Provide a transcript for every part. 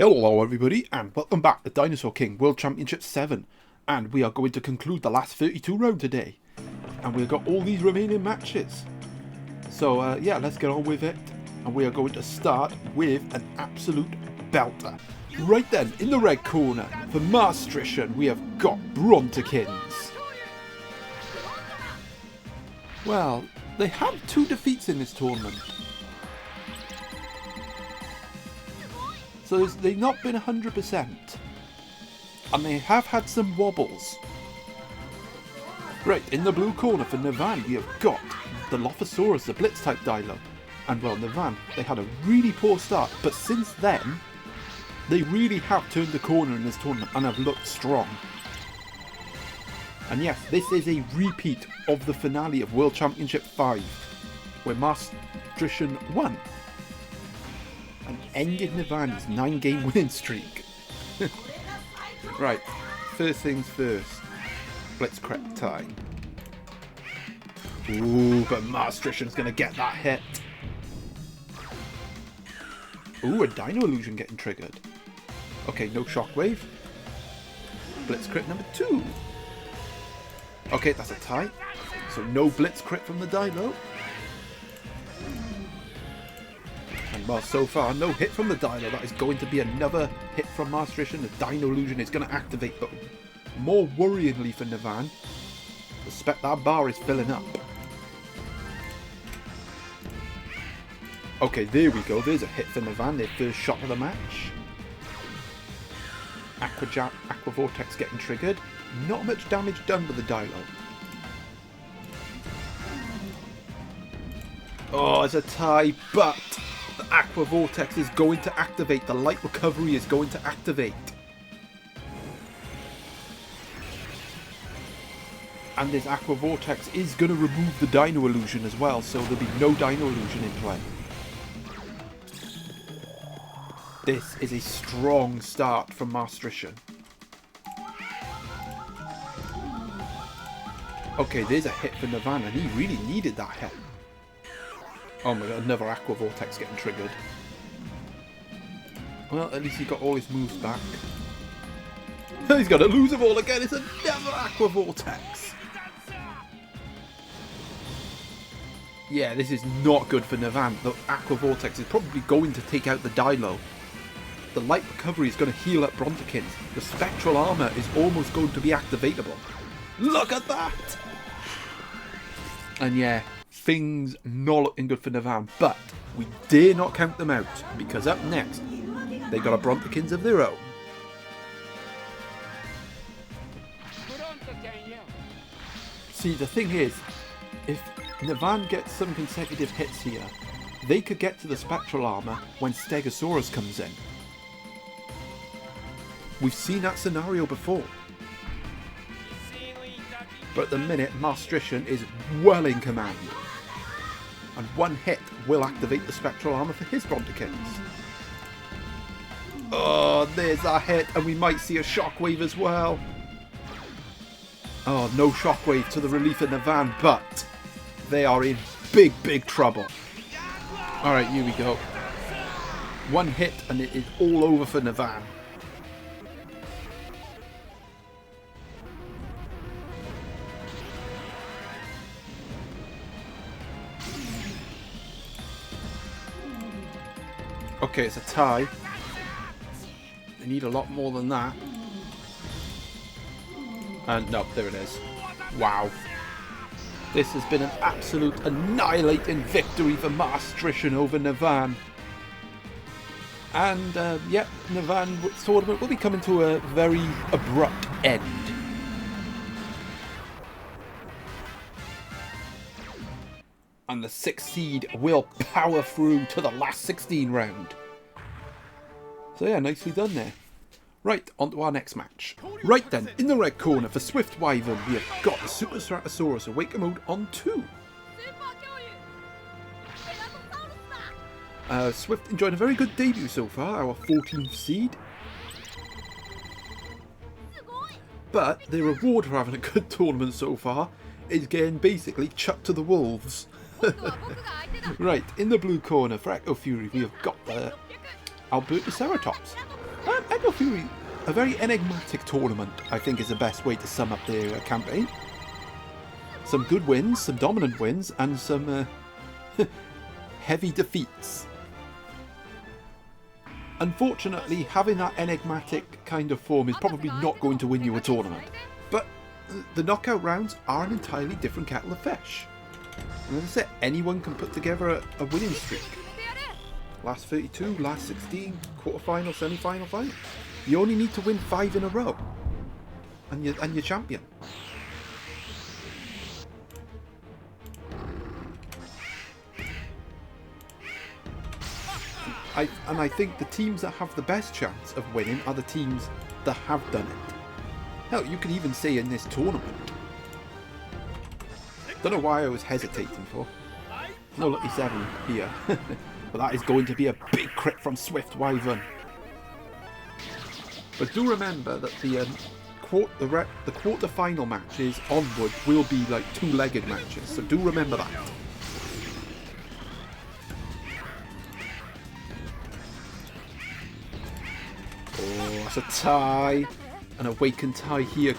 Hello everybody and welcome back to Dinosaur King World Championship 7, and we are going to conclude the last 32 round today, and we've got all these remaining matches. So yeah, let's get on with it, and we are going to start with an absolute belter. Right then, in the red corner for Maastrichtian we have got Brontekins. Well, they have 2 defeats in this tournament. So they've not been 100%, and they have had some wobbles. Right, in the blue corner for Navan we have got the Lophosaurus, the Blitz type Dilo. And well, Navan, they had a really poor start, but since then, they really have turned the corner in this tournament and have looked strong. And yes, this is a repeat of the finale of World Championship 5, where Maastrichtian won and ended Navan's 9-game winning streak. Right, first things first. Blitzcrank time. Ooh, but Maastrichtian's gonna get that hit. Ooh, a Dino Illusion getting triggered. Okay, no shockwave. Blitzcrank number 2. Okay, that's a tie. So no Blitzcrank from the Dino. Well, so far, no hit from the Dino. That is going to be another hit from Maastrichtian. The Dino Illusion is going to activate, but more worryingly for Navan, that bar is filling up. Okay, there we go. There's a hit for Navan, their first shot of the match. Aqua Vortex getting triggered. Not much damage done with the Dino. Oh, it's a tie, but the Aqua Vortex is going to activate. The Light Recovery is going to activate. And this Aqua Vortex is going to remove the Dino Illusion as well, so there'll be no Dino Illusion in play. This is a strong start from Maastrichtian. Okay, there's a hit for Navan, and he really needed that hit. Oh my god, another Aqua Vortex getting triggered. Well, at least he got all his moves back. He's going to lose them all again. It's another Aqua Vortex. Yeah, this is not good for Navan. The Aqua Vortex is probably going to take out the Dilo. The Light Recovery is going to heal up Brontekins. The Spectral Armor is almost going to be activatable. Look at that! And yeah, things not looking good for Navan, but we dare not count them out, because up next, they got a Brontekins of their own. See, the thing is, if Navan gets some consecutive hits here, they could get to the Spectral Armor when Stegosaurus comes in. We've seen that scenario before. But at the minute, Maastrichtian is well in command. And one hit will activate the Spectral Armor for his Brontekins. Oh, there's that hit, and we might see a Shockwave as well. Oh, no Shockwave to the relief of Navan, but they are in big, big trouble. Alright, here we go. One hit, and it is all over for Navan. Okay, it's a tie. They need a lot more than that. And no, there it is. Wow. This has been an absolute annihilating victory for Maastrichtian over Navan. And yep, Navan's tournament will be coming to a very abrupt end. And the 6th seed will power through to the last 16 round. So yeah, nicely done there. Right, on to our next match. Right then, in the red corner for Swift Wyvern, we have got the Super Stratosaurus Awaken Mode on 2. Swift enjoyed a very good debut so far, our 14th seed. But the reward for having a good tournament so far is getting basically chucked to the wolves. Right, in the blue corner for Eccofury we have got the Albertoceratops. Eccofury, a very enigmatic tournament, I think is the best way to sum up their campaign. Some good wins, some dominant wins, and some heavy defeats. Unfortunately, having that enigmatic kind of form is probably not going to win you a tournament. But the knockout rounds are an entirely different kettle of fish. And as I said, anyone can put together a winning streak. Last 32, last 16, quarter-final, semi-final, final. You only need to win 5 in a row. And you're champion. I think the teams that have the best chance of winning are the teams that have done it. Hell, you could even say in this tournament. Don't know why I was hesitating for. No lucky 7 here. But that is going to be a big crit from Swift Wyvern. But do remember that the quarter-final matches onward will be like 2-legged matches. So do remember that. Oh, it's a tie. An awakened tie here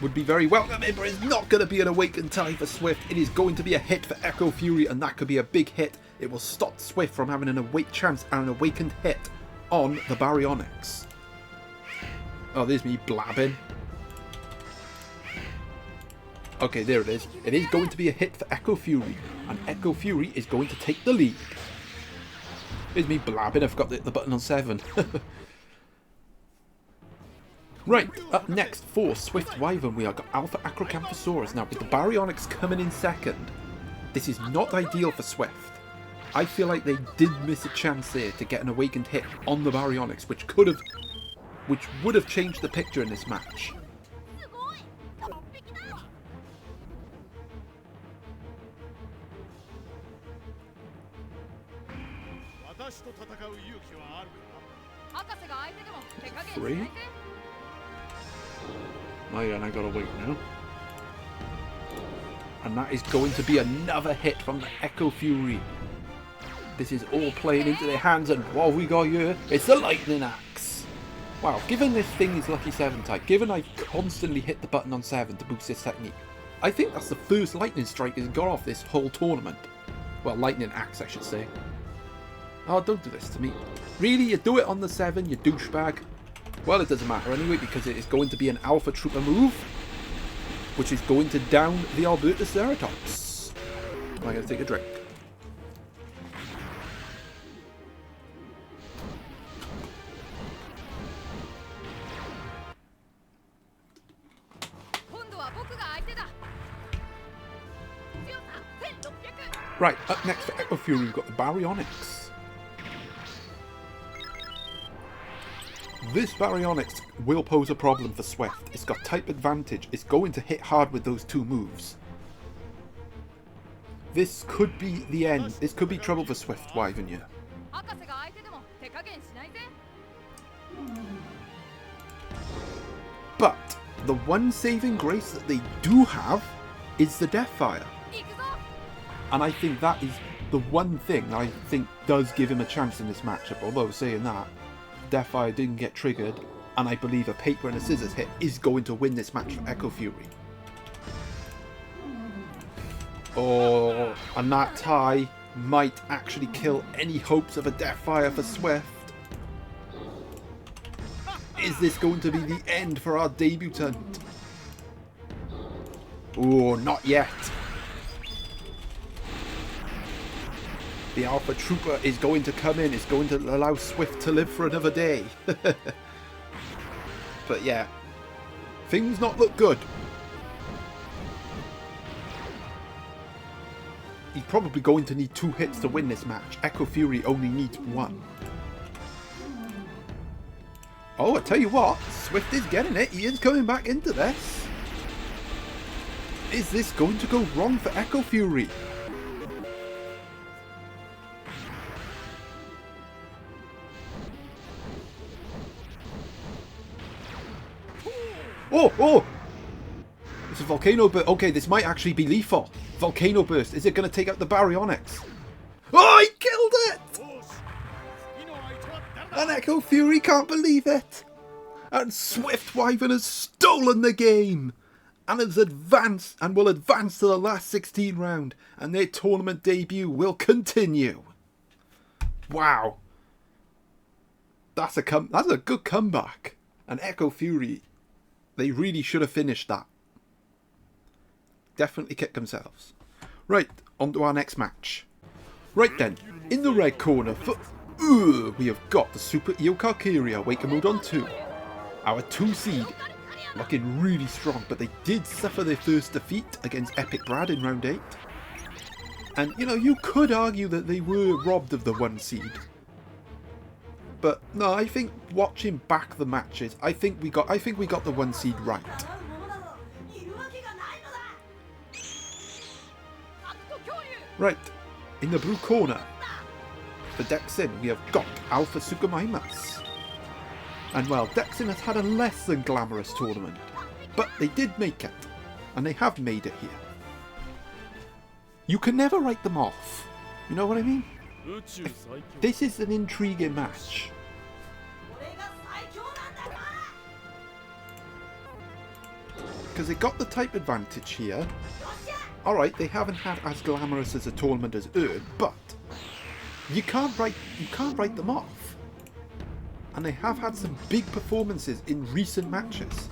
would be very welcome, but it's not going to be an awakened tie for Swift. It is going to be a hit for Eccofury, and that could be a big hit. It will stop Swift from having an awake chance and an awakened hit on the Baryonyx. Oh, there's me blabbing. Okay, there it is. It is going to be a hit for Eccofury, and Eccofury is going to take the lead. There's me blabbing. I forgot the button on 7. Right, up next for Swift Wyvern, we have got Alpha Acrocanthosaurus. Now, with the Baryonyx coming in second, this is not ideal for Swift. I feel like they did miss a chance there to get an awakened hit on the Baryonyx, which would have changed the picture in this match. Three. Oh yeah, and I gotta wait now. And that is going to be another hit from the Eccofury. This is all playing into their hands, and what have we got here? It's the Lightning Axe. Wow, given this thing is Lucky 7 type, given I constantly hit the button on 7 to boost this technique, I think that's the first Lightning Strike he's got off this whole tournament. Well, Lightning Axe, I should say. Oh, don't do this to me. Really, you do it on the 7, you douchebag. Well, it doesn't matter anyway, because it is going to be an Alpha Trooper move, which is going to down the Albertoceratops. I'm going to take a drink. Right, up next for Eccofury, we've got the Baryonyx. This Baryonyx will pose a problem for Swift. It's got type advantage. It's going to hit hard with those 2 moves. This could be the end. This could be trouble for Swift Wyvern here. But the one saving grace that they do have is the Deathfire. And I think that is the one thing I think does give him a chance in this matchup. Although saying that, Deathfire didn't get triggered, and I believe a paper and a scissors hit is going to win this match for Eccofury. Oh, and that tie might actually kill any hopes of a Deathfire for Swift. Is this going to be the end for our debutant? Oh, not yet. The Alpha Trooper is going to come in. It's going to allow Swift to live for another day. But yeah, things not look good. He's probably going to need 2 hits to win this match. Eccofury only needs 1. Oh, I tell you what, Swift is getting it. He is coming back into this. Is this going to go wrong for Eccofury? Oh, oh! It's a volcano burst. Okay, this might actually be lethal. Volcano burst. Is it going to take out the Baryonyx? Oh, he killed it! And Eccofury can't believe it. And Swift Wyvern has stolen the game. And has advanced and will advance to the last 16 round. And their tournament debut will continue. Wow. That's a good comeback. And Eccofury, they really should have finished that. Definitely kicked themselves. Right, on to our next match. Right then, in the red corner for we have got the Super Eccofury Wakemood on 2. Our 2 seed, looking really strong, but they did suffer their first defeat against Epic Brad in round 8. And you know, you could argue that they were robbed of the 1 seed. But no, I think watching back the matches, I think we got the 1 seed right. Right, in the blue corner, for Dexin, we have got Alpha Sukamaimas. And well, Dexin has had a less than glamorous tournament, but they did make it, and they have made it here. You can never write them off, you know what I mean? This is an intriguing match. Because they got the type advantage here. Alright, they haven't had as glamorous as a tournament as Erd, but you can't write them off. And they have had some big performances in recent matches.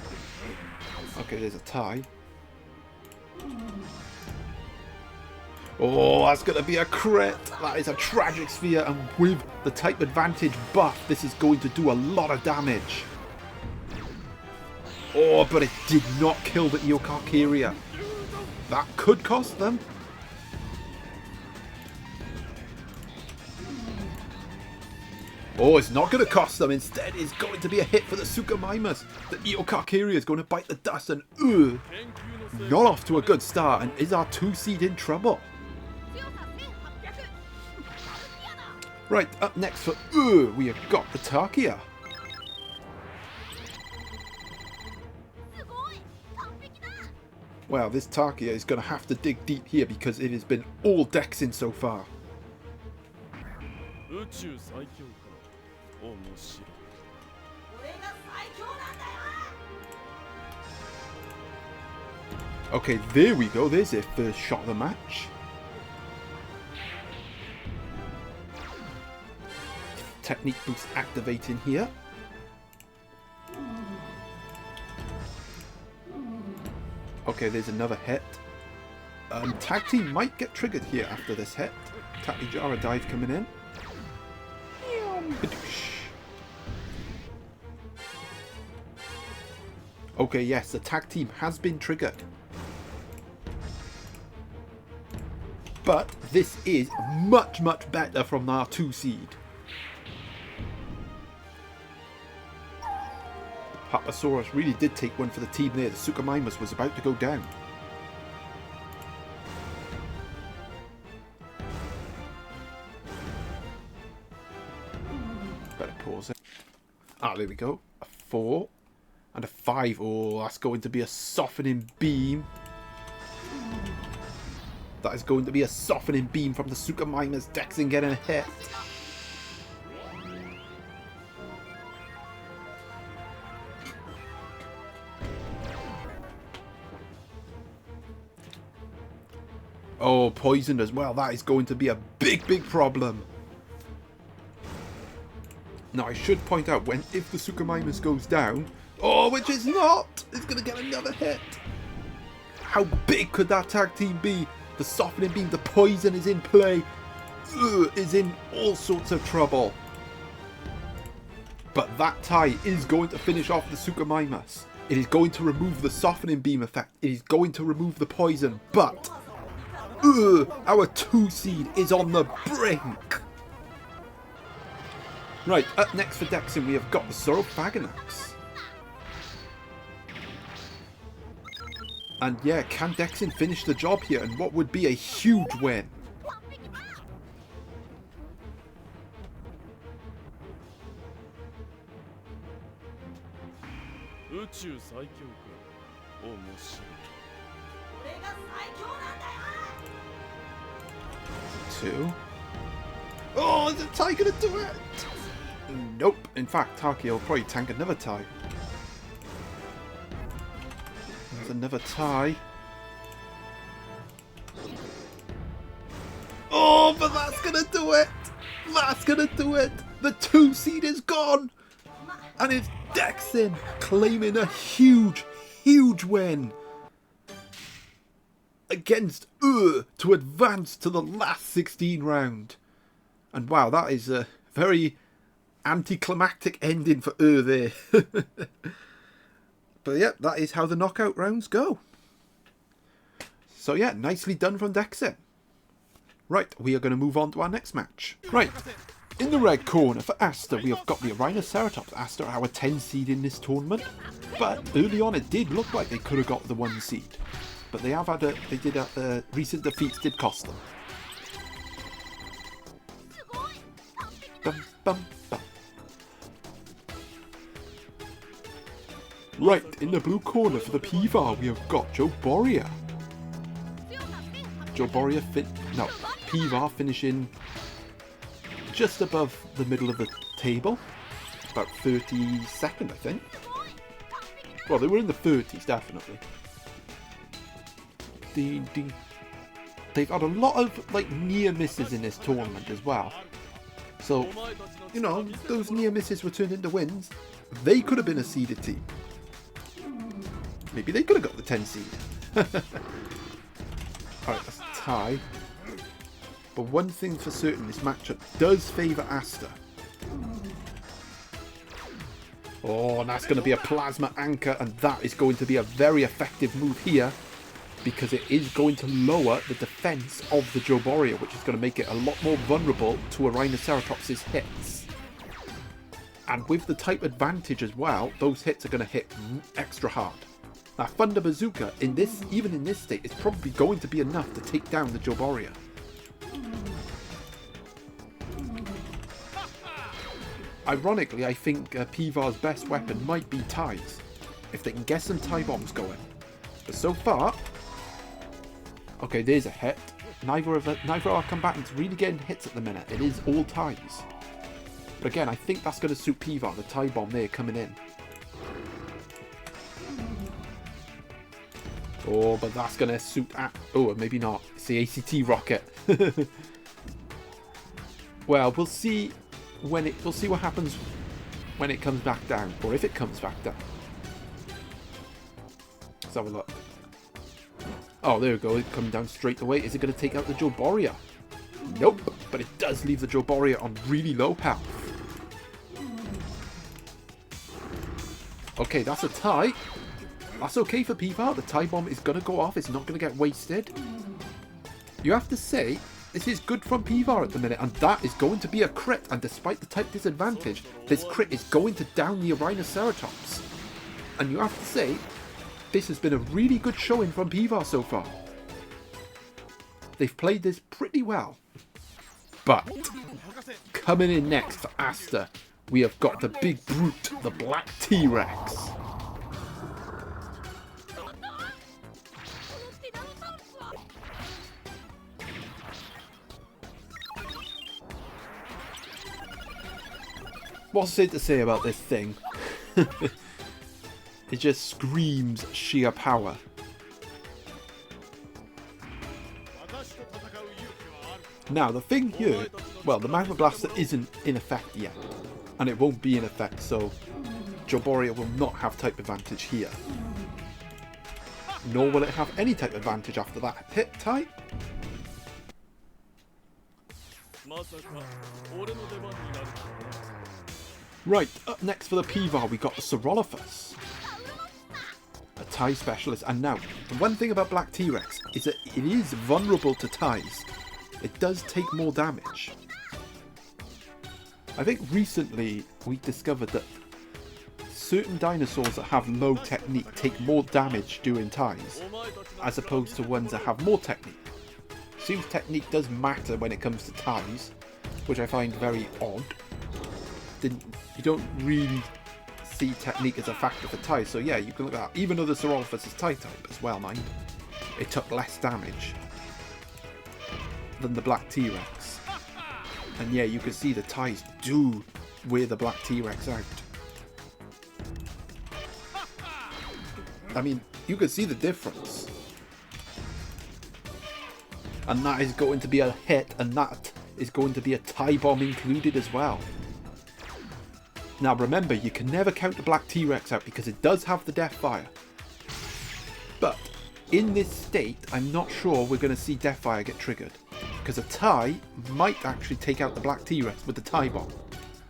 Okay, there's a tie. Oh, that's going to be a crit. That is a tragic sphere, and with the type advantage buff, this is going to do a lot of damage. Oh, but it did not kill the Eccofury. That could cost them. Oh, it's not going to cost them. Instead, it's going to be a hit for the Sukamaimas. The Eccofury is going to bite the dust and not off to a good start. And is our 2 seed in trouble? Right, up next for we have got the Tarkia. Well, this Tarkia is going to have to dig deep here because it has been all Dexin so far. Okay, there we go. There's their first shot of the match. Technique boost activating here. Okay, there's another hit. Tag team might get triggered here after this hit. Tatijara dive coming in. Okay, yes, the tag team has been triggered. But this is much, much better from our 2 seed. Papasaurus really did take one for the team there. The Sukamaimas was about to go down. Better pause it. Ah, there we go. A 4 and a 5. Oh, that's going to be a softening beam. That is going to be a softening beam from the Sukamaimas. Dexin getting a hit. Oh, poisoned as well. That is going to be a big, big problem. Now, I should point out, if the Sukamaimas goes down... Oh, which is not! It's going to get another hit. How big could that tag team be? The softening beam, the poison is in play. Is in all sorts of trouble. But that tie is going to finish off the Sukamaimas. It is going to remove the softening beam effect. It is going to remove the poison. But... our 2 seed is on the brink. Right, up next for Dexin, we have got the Saurophaganax. And yeah, can Dexin finish the job here? And what would be a huge win? Two. Oh, is the tie gonna do it? Nope. In fact, Taki will probably tank another tie. There's another tie. Oh, but that's gonna do it! That's gonna do it! The 2 seed is gone! And it's Dexin claiming a huge, huge win against to advance to the last 16 round. And wow, that is a very anticlimactic ending for there. But yeah, that is how the knockout rounds go. So yeah, nicely done from Dexin. Right, we are going to move on to our next match. Right, in the red corner for Asta, we have got the Rhinoceratops. Asta are our 10 seed in this tournament. But early on, it did look like they could have got the 1 seed. But they have had recent defeats did cost them. Bum, bum, bum. Right, in the blue corner for the Pivar, we have got Joboria. Pivar finishing just above the middle of the table. About 32nd, I think. Well, they were in the 30s, definitely. They've had a lot of like near misses in this tournament as well. So, you know, those near misses were turned into wins. They could have been a seeded team. Maybe they could have got the 10 seed. Alright, that's a tie. But one thing for certain, this matchup does favour Asta. Oh, and that's going to be a plasma anchor, and that is going to be a very effective move here, because it is going to lower the defense of the Joboria, which is going to make it a lot more vulnerable to a Rhinoceratops' hits. And with the type advantage as well, those hits are going to hit extra hard. Now, Thunder Bazooka, even in this state, is probably going to be enough to take down the Joboria. Ironically, I think Pivar's best weapon might be ties, if they can get some tie bombs going. But so far, okay, there's a hit. Neither of our combatants really getting hits at the minute. It is all ties. But again, I think that's going to suit Pivar, the tie bomb there coming in. Oh, but that's going to suit... Oh, maybe not. It's the ACT rocket. Well, we'll see what happens when it comes back down, or if it comes back down. Let's have a look. Oh, there we go. It's coming down straight away. Is it going to take out the Joboria? Nope. But it does leave the Joboria on really low health. Okay, that's a tie. That's okay for Pivar. The tie bomb is going to go off. It's not going to get wasted. You have to say, this is good from Pivar at the minute, and that is going to be a crit. And despite the type disadvantage, this crit is going to down the Rhinoceratops. And you have to say, this has been a really good showing from Pivar so far. They've played this pretty well. But, coming in next for Asta, we have got the big brute, the Black T-Rex. What's it to say about this thing? It just screams sheer power. Now, the thing here, well, the Magma Blaster isn't in effect yet. And it won't be in effect, so Joboria will not have type advantage here. Nor will it have any type advantage after that hit type. Right, up next for the Pivar, we got the Saurolophus. A tie specialist. And now, the one thing about Black T-Rex is that it is vulnerable to ties. It does take more damage. I think recently we discovered that certain dinosaurs that have low technique take more damage during ties, as opposed to ones that have more technique. Seems technique does matter when it comes to ties, which I find very odd. You don't really see technique as a factor for ties, so yeah, you can look at that. Even though the Saurolophus is tie type as well, mind. It took less damage than the Black T-Rex. And yeah, you can see the ties do wear the black T-Rex out. I mean, you can see the difference. And that is going to be a hit, and that is going to be a tie bomb included as well. Now remember, you can never count the black T-Rex out because it does have the Deathfire. But in this state, I'm not sure we're going to see Deathfire get triggered. Because a tie might actually take out the black T-Rex with the tie bomb.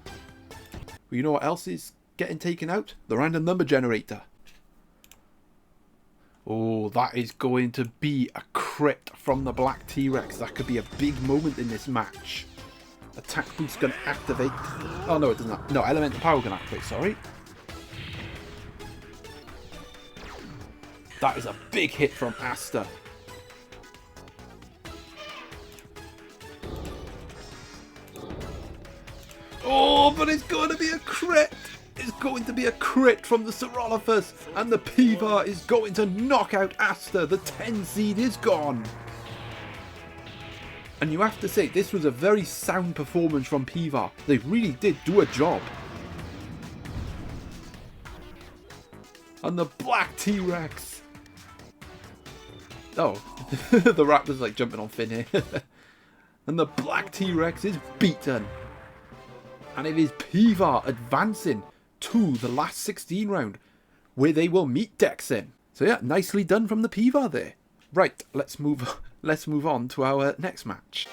Well, you know what else is getting taken out? The random number generator. Oh, that is going to be a crit from the black T-Rex. That could be a big moment in this match. Attack boost going to activate. Oh no, it doesn't. No, elemental power going to activate, sorry. That is a big hit from Asta. Oh, but it's going to be a crit. It's going to be a crit from the Saurolophus. And the Pivar is going to knock out Asta. The 10 seed is gone. And you have to say, this was a very sound performance from Pivar. They really did do a job. And the black T-Rex. Oh, the Raptor's like jumping on Finn here. And the black T-Rex is beaten. And it is Pivar advancing to the last 16 round, where they will meet Dexin. So yeah, nicely done from the Pivar there. Right, let's move on to our next match.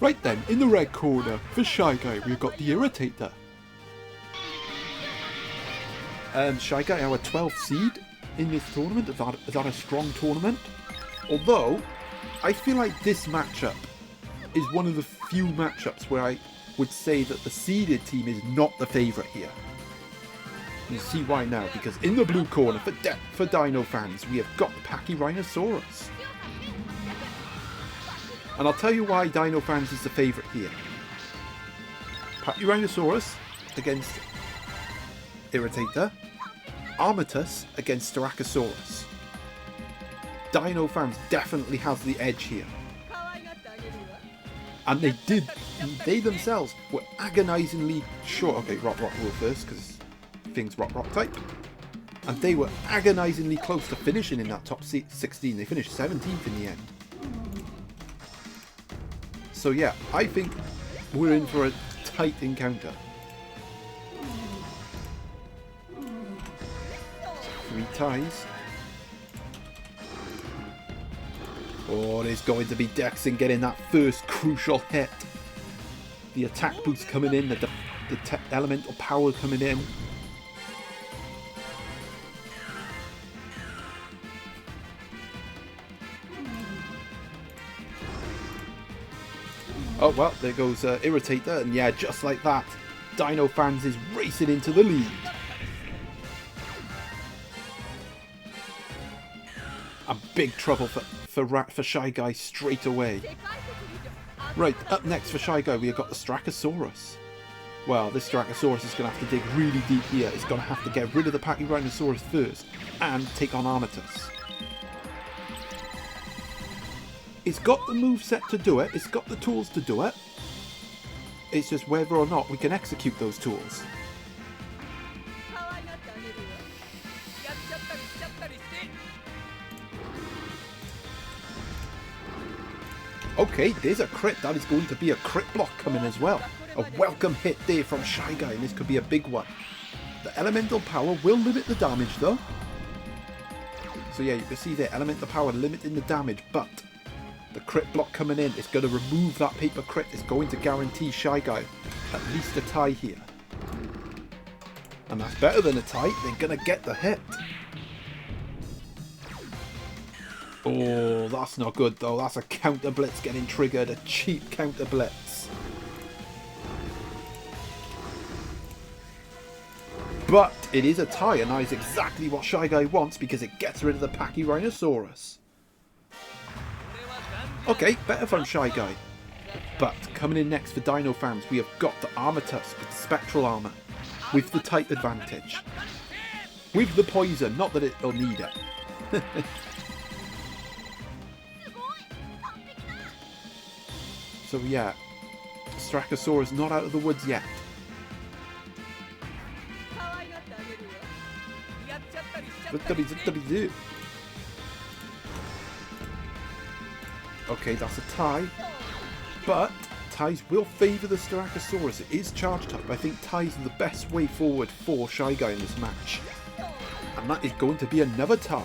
Right then, in the red corner, for Shy Guy, we've got the Irritator. Shy Guy, our 12th seed in this tournament. Is that a strong tournament? Although, I feel like this matchup is one of the few matchups where I would say that the seeded team is not the favourite here. You see why now, because in the blue corner, for Dinofanz, we have got Pachyrhinosaurus. And I'll tell you why Dinofanz is the favourite here. Pachyrhinosaurus against Irritator. Armatus against Styracosaurus. Dinofanz definitely has the edge here. And they themselves were agonisingly short. Okay, rock rule first, because things rock type. And they were agonisingly close to finishing in that top 16. They finished 17th in the end. So yeah, I think we're in for a tight encounter. 3 ties. Oh, there's going to be Dexin getting that first crucial hit. The attack boost coming in, the elemental power coming in. Oh, well, there goes Irritator, and yeah, just like that, Dinofanz is racing into the lead. A big trouble for Shy Guy straight away. Right, up next for Shy Guy, we've got the Styracosaurus. Well, this Styracosaurus is going to have to dig really deep here. It's going to have to get rid of the Pachyrhinosaurus first and take on Armatus. It's got the moveset to do it. It's got the tools to do it. It's just whether or not we can execute those tools. Okay, there's a crit. That is going to be a crit block coming as well. A welcome hit there from Shy Guy, and this could be a big one. The elemental power will limit the damage though. So yeah, you can see there, elemental power limiting the damage, but the crit block coming in is going to remove that paper crit. It's going to guarantee Shy Guy at least a tie here. And that's better than a tie. They're going to get the hit. Oh, that's not good though. That's a counter blitz getting triggered. A cheap counter blitz. But it is a tie, and that is exactly what Shy Guy wants because it gets rid of the Pachyrhinosaurus. Okay, better from Shy Guy. But coming in next for Dinofanz, we have got the Armatus with spectral armor, with the type advantage, with the poison. Not that it'll need it. So yeah, Styracosaurus not out of the woods yet. Okay, that's a tie. But ties will favour the Styracosaurus. It is charge type. I think ties are the best way forward for Shy Guy in this match. And that is going to be another tie.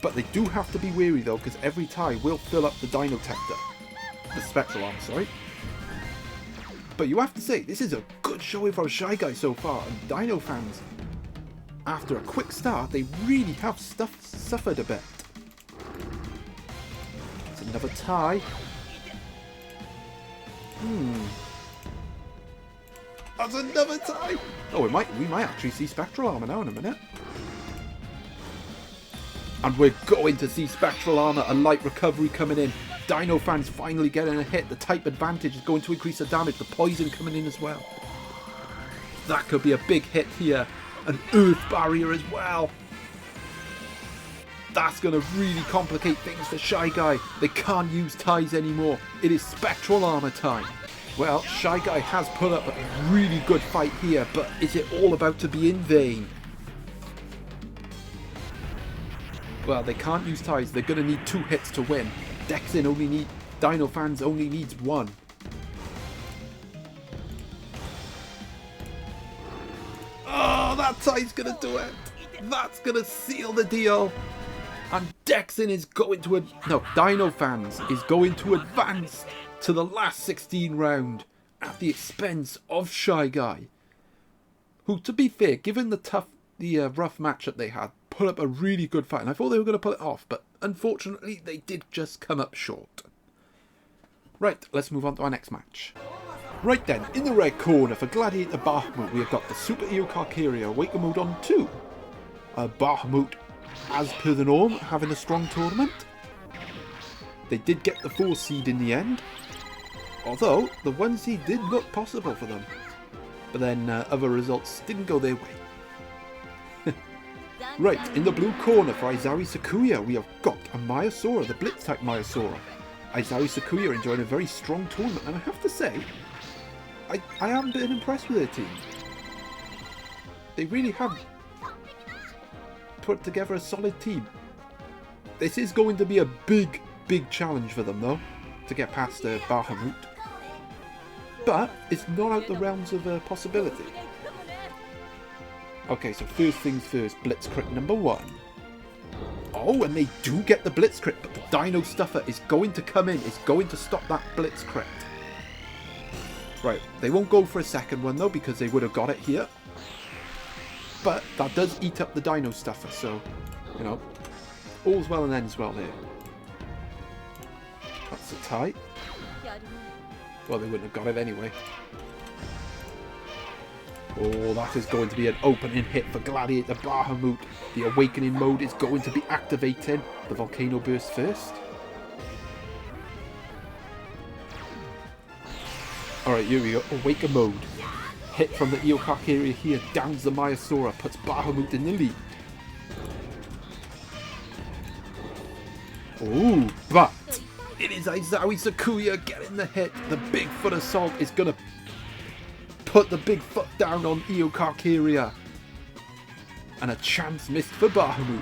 But they do have to be wary though, because every tie will fill up the Dinotector. The Spectral Arm, sorry. But you have to say, this is a good showing for a Shy Guy so far. And Dinofanz, after a quick start, they really have suffered a bit. It's another tie. That's another tie. Oh, we might actually see Spectral Armor now in a minute. And we're going to see Spectral Armor, a light recovery coming in. Dinofanz finally getting a hit. The type advantage is going to increase the damage. The poison coming in as well. That could be a big hit here. An earth barrier as well. That's going to really complicate things for Shy Guy. They can't use ties anymore. It is Spectral Armor time. Well, Shy Guy has put up a really good fight here, but is it all about to be in vain? Well, they can't use ties. They're going to need 2 hits to win. Dinofanz only needs 1. Oh, that tie's going to do it. That's going to seal the deal. And Dexin is going to... Dinofanz is going to advance to the last 16 round at the expense of Shy Guy. Who, to be fair, given the rough matchup they had, put up a really good fight, and I thought they were going to pull it off, but unfortunately they did just come up short. Right, let's move on to our next match. Right then, in the red corner for Gladiator Bahamoote, we have got the Super Eocarcharia Awaken Mode on 2. Bahamoote, as per the norm, having a strong tournament. They did get the 4 seed in the end, although the 1 seed did look possible for them, but then other results didn't go their way. Right, in the blue corner for Izayoi Sakuya, we have got a Maiasaura, the Blitz-type Maiasaura. Izayoi Sakuya enjoying a very strong tournament, and I have to say, I haven't been impressed with their team. They really have put together a solid team. This is going to be a big challenge for them, though, to get past Bahamoote. But it's not out the realms of possibility. Okay, so first things first, Blitzcrit number 1. Oh, and they do get the Blitzcrit, but the Dino Stuffer is going to come in. It's going to stop that Blitzcrit. Right, they won't go for a second one, though, because they would have got it here. But that does eat up the Dino Stuffer, so, you know, all's well and ends well there. That's a tie. Well, they wouldn't have got it anyway. Oh, that is going to be an opening hit for Gladiator Bahamoote. The Awakening mode is going to be activating. The Volcano Burst first. Alright, here we go. Awaken mode. Hit from the Eocarcharia here. Downs the Maiasaura. Puts Bahamoote in the lead. Oh, but it is Izayoi Sakuya getting the hit. The Bigfoot Assault is going to put the big foot down on Eocarcharia. And a chance missed for Bahamoote.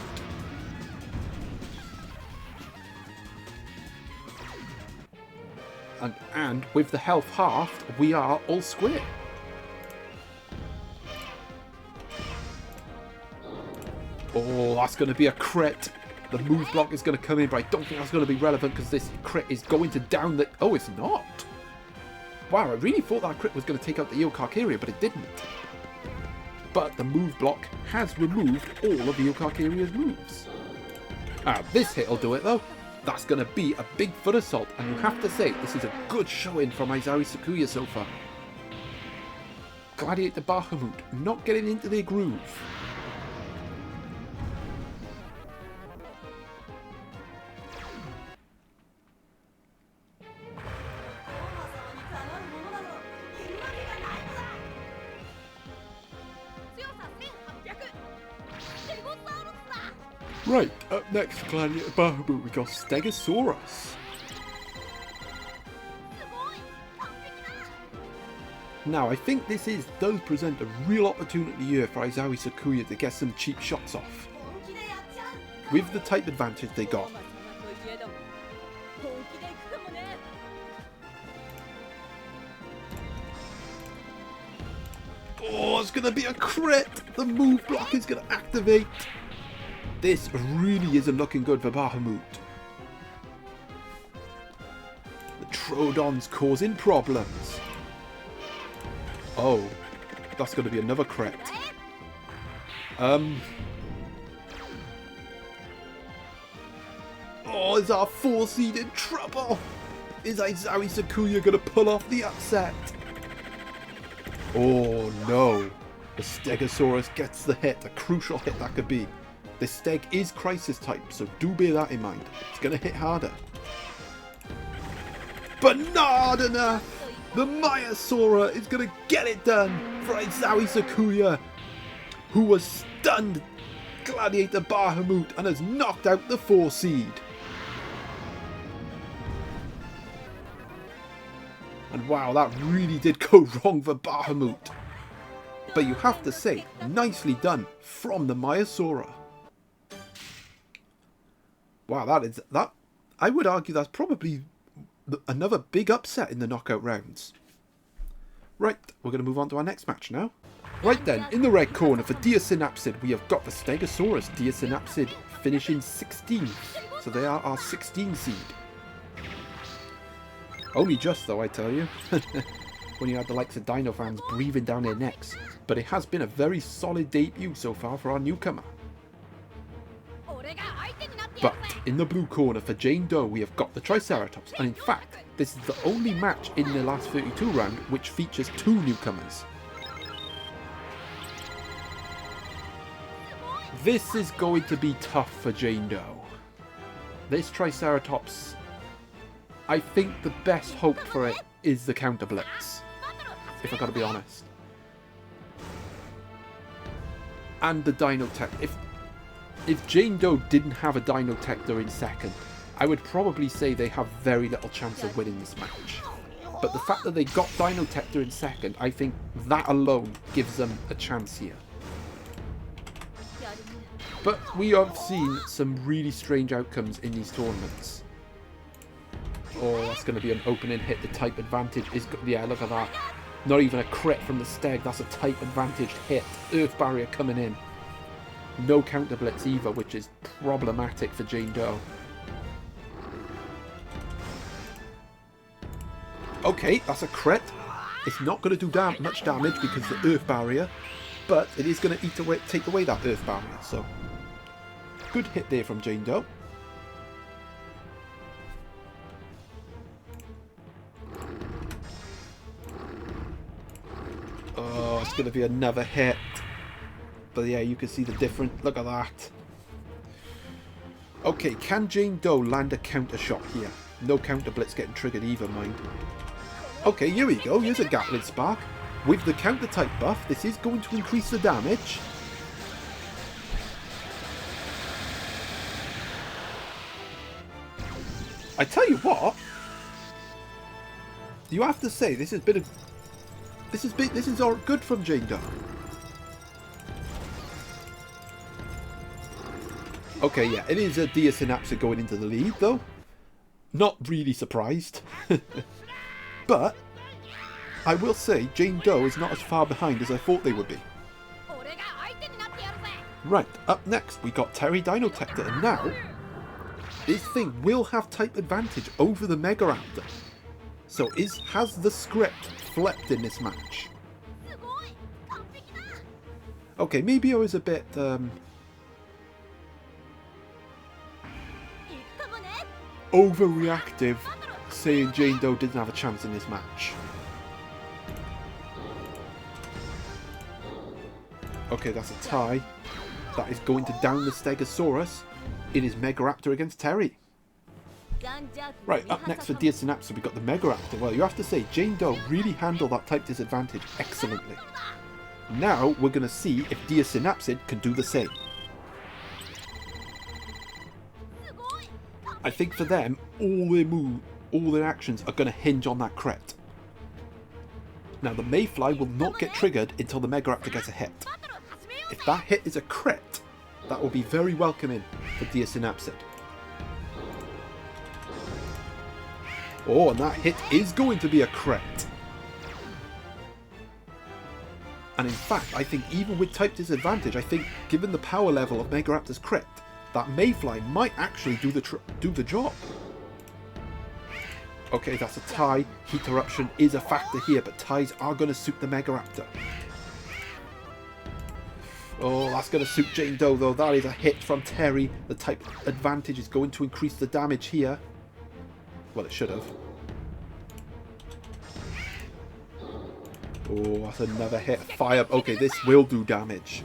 And with the health halved, we are all square. Oh, that's going to be a crit. The move block is going to come in, but I don't think that's going to be relevant because this crit is going to down the... Oh, it's not. Wow, I really thought that crit was going to take out the Eocarcharia, but it didn't. But the move block has removed all of Eocarcharia's moves. This hit will do it, though. That's going to be a big foot assault, and you have to say, this is a good showing from Izayoi Sakuya so far. Gladiator Bahamoote not getting into their groove. Right, up next for Gladiator Bahamoote, we got Stegosaurus. Now, I think this does present a real opportunity here for Izayoi Sakuya to get some cheap shots off. With the type advantage they got. Oh, it's going to be a crit! The move block is going to activate. This really isn't looking good for Bahamoote. The Troodon's causing problems. Oh, that's going to be another crit. Oh, is our 4 seed in trouble? Is Izayoi Sakuya going to pull off the upset? Oh no. The Stegosaurus gets the hit. A crucial hit that could be. The Steg is crisis type, so do bear that in mind. It's going to hit harder. But not enough! The Maiasaura is going to get it done for Izayoi Sakuya, who was stunned Gladiator Bahamoote and has knocked out the 4 seed. And wow, that really did go wrong for Bahamoote. But you have to say, nicely done from the Maiasaura. Wow, that I would argue that's probably another big upset in the knockout rounds. Right, we're going to move on to our next match now. Right then, in the red corner for Synapsid, we have got the Stegosaurus. Synapsid finishing 16th, so they are our 16 seed. Only just though, I tell you. When you had the likes of Dinofanz breathing down their necks. But it has been a very solid debut so far for our newcomer. But in the blue corner for Jane Doe, we have got the Triceratops. And in fact, this is the only match in the last 32 round which features 2 newcomers. This is going to be tough for Jane Doe. This Triceratops, I think the best hope for it is the counter blitz, if I gotta be honest. And the Dino Tech. If Jane Doe didn't have a Dino Tector in second, I would probably say they have very little chance of winning this match. But the fact that they got Dino Tector in second, I think that alone gives them a chance here. But we have seen some really strange outcomes in these tournaments. Oh, that's going to be an opening hit. The type advantage is... Yeah, look at that. Not even a crit from the Steg. That's a type advantaged hit. Earth barrier coming in. No counter blitz either, which is problematic for Jane Doe. Okay, that's a crit. It's not going to do much damage because of the Earth barrier. But it is going to take away that Earth barrier. So, good hit there from Jane Doe. Oh, it's going to be another hit. But yeah, you can see the difference. Look at that. Okay, can Jane Doe land a counter shot here? No counter blitz getting triggered either, mind. Okay, here we go. Here's a Gatling Spark. With the counter type buff, this is going to increase the damage. I tell you what. You have to say this has been a... This is all good from Jane Doe. Okay, yeah, it is a Synapsid going into the lead, though. Not really surprised. But I will say Jane Doe is not as far behind as I thought they would be. Right, up next we got Terry Dino Tector, and now this thing will have type advantage over the Mega Raptor. So has the script flipped in this match? Okay, maybe I was a bit overreactive saying Jane Doe didn't have a chance in this match. Okay, that's a tie. That is going to down the Stegosaurus in his Megaraptor against Terry. Right, up next for Synapsid, we've got the Megaraptor. Well, you have to say, Jane Doe really handled that type disadvantage excellently. Now, we're going to see if Synapsid can do the same. I think for them, all their actions are going to hinge on that crit. Now the Mayfly will not get triggered until the Megaraptor gets a hit. If that hit is a crit, that will be very welcoming for dear Synapsid. Oh, and that hit is going to be a crit. And in fact, I think even with type disadvantage, I think given the power level of Megaraptor's crit, that Mayfly might actually do the job. Okay, that's a tie. Heat Eruption is a factor here, but ties are going to suit the Megaraptor. Oh, that's going to suit Jane Doe, though. That is a hit from Terry. The type advantage is going to increase the damage here. Well, it should have. Oh, that's another hit. Fire. Okay, this will do damage.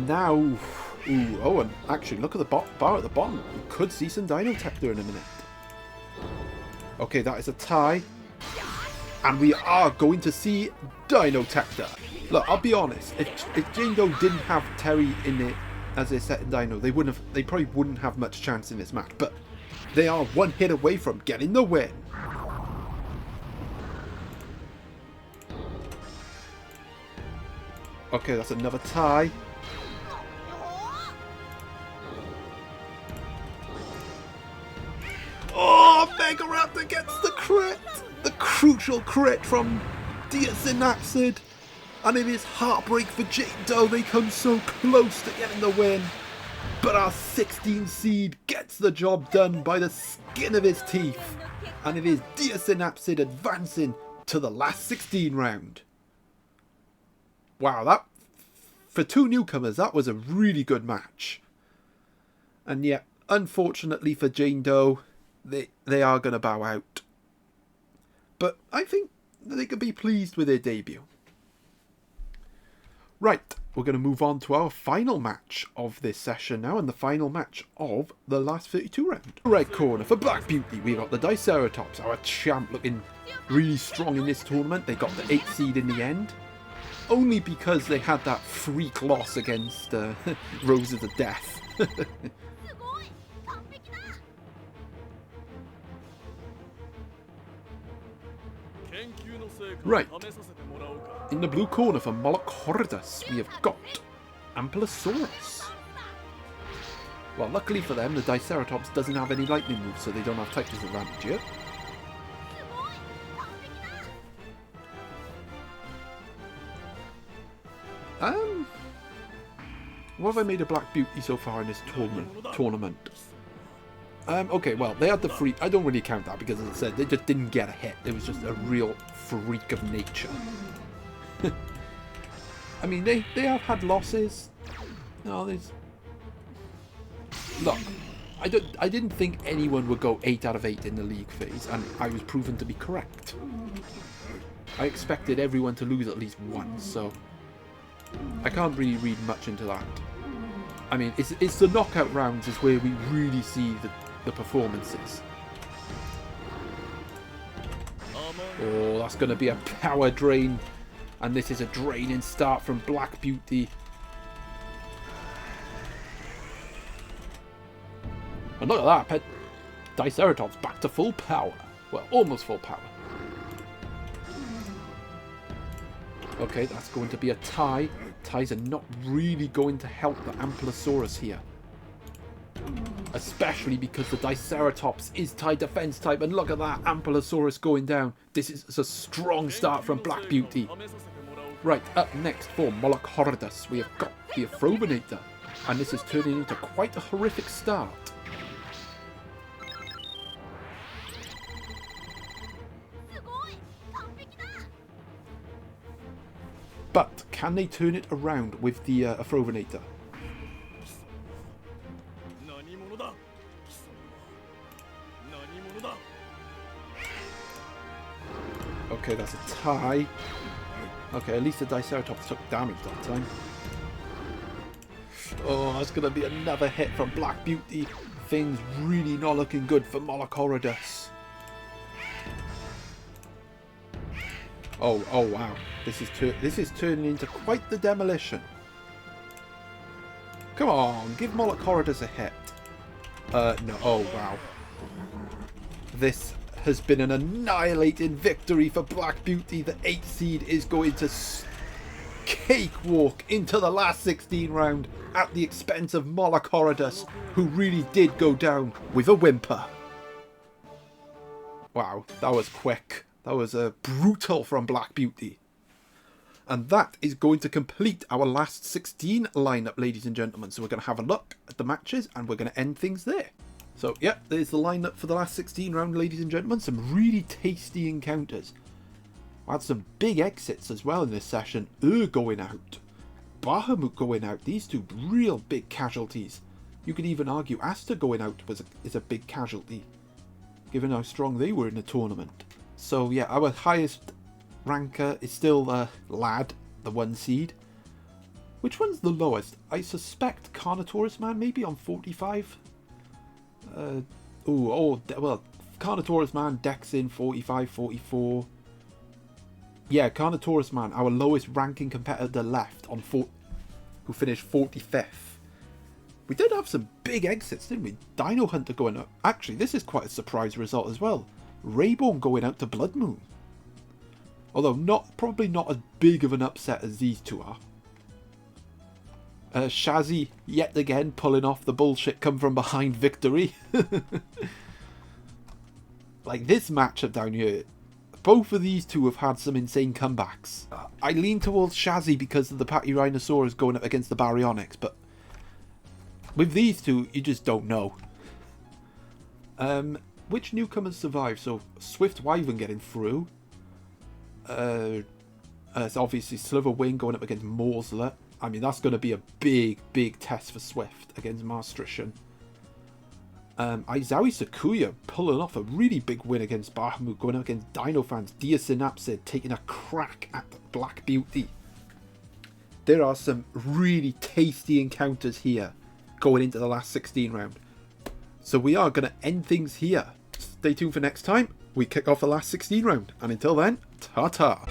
Now, ooh, oh, and actually, look at the bar at the bottom. We could see some Dinotector in a minute. Okay, that is a tie. And we are going to see Dinotector. Look, I'll be honest. If Jane Doe didn't have Terry in it as their second Dino, they probably wouldn't have much chance in this match. But they are one hit away from getting the win. Okay, that's another tie. Oh, Megaraptor gets the crit! The crucial crit from dear Synapsid. And it is heartbreak for Jane Doe. They come so close to getting the win. But our 16 seed gets the job done by the skin of his teeth. And it is dear Synapsid advancing to the last 16 round. Wow, that for two newcomers, that was a really good match. And yet, unfortunately for Jane Doe, they are going to bow out. But I think they could be pleased with their debut. Right, we're going to move on to our final match of this session now, and the final match of the last 32 round. Red corner for Black Beauty, we got the Diceratops, our champ, looking really strong in this tournament. They got the 8th seed in the end, only because they had that freak loss against Roses of Death. Right, in the blue corner for Moloch Horridus, we have got Ampelosaurus. Well, luckily for them, the Diceratops doesn't have any lightning moves, so they don't have type disadvantage yet. What have I made of Black Beauty so far in this tournament? Okay, well, they had the freak. I don't really count that because, as I said, they just didn't get a hit. It was just a real freak of nature. I mean, they have had losses. No, there's... Look, I didn't think anyone would go 8 out of 8 in the league phase, and I was proven to be correct. I expected everyone to lose at least once, so I can't really read much into that. I mean, it's the knockout rounds is where we really see the performances. Oh, that's going to be a power drain. And this is a draining start from Black Beauty. And look at that, Diceratops back to full power. Well, almost full power. Okay, that's going to be a tie. Ties are not really going to help the Ampelosaurus here. Especially because the Diceratops is tie defense type. And look at that, Ampelosaurus going down. This is a strong start from Black Beauty. Right, up next for Moloch Horridus, we have got the Afrobinator. And this is turning into quite a horrific start. But can they turn it around with the Afrobinator? Okay, that's a tie. Okay, at least the Diceratops took damage that time. Oh, that's going to be another hit from Black Beauty. Things really not looking good for Moloch Horridus. Oh wow. This is turning into quite the demolition. Come on, give Moloch Horridus a hit. No. Oh, wow. This has been an annihilating victory for Black Beauty. The 8th seed is going to cakewalk into the last 16 round at the expense of Moloch Horridus, who really did go down with a whimper. Wow, that was quick. That was brutal from Black Beauty. And that is going to complete our last 16 lineup, ladies and gentlemen. So we're going to have a look at the matches and we're going to end things there. So, yeah, there's the lineup for the last 16 round, ladies and gentlemen. Some really tasty encounters. We had some big exits as well in this session. Going out. Bahamoote going out. These two real big casualties. You could even argue Asta going out is a big casualty, given how strong they were in the tournament. So, yeah, our highest ranker is still Lad, the 1 seed. Which one's the lowest? I suspect Carnotaurus Man maybe on 45. Well, Carnotaurus Man, Dexin 45, 44. Yeah, Carnotaurus Man, our lowest ranking competitor left on who finished 45th. We did have some big exits, didn't we? Dino Hunter going up. Actually, this is quite a surprise result as well. Rayborn going out to Blood Moon. Although probably not as big of an upset as these two are. Shazzy yet again pulling off the bullshit come from behind victory. Like this matchup down here, both of these two have had some insane comebacks. I lean towards Shazzy because of the Pachyrhinosaurus going up against the Baryonyx, but with these two, you just don't know. Which newcomers survive? So Swift Wyvern getting through. It's obviously Sliver Wing going up against Morsler. I mean, that's going to be a big test for Swift against Maastrichtian. Izayoi Sakuya pulling off a really big win against Bahamoote, going up against Dinofanz. Synapsid taking a crack at Black Beauty. There are some really tasty encounters here going into the last 16 round. So we are going to end things here. Stay tuned for next time. We kick off the last 16 round. And until then, ta-ta.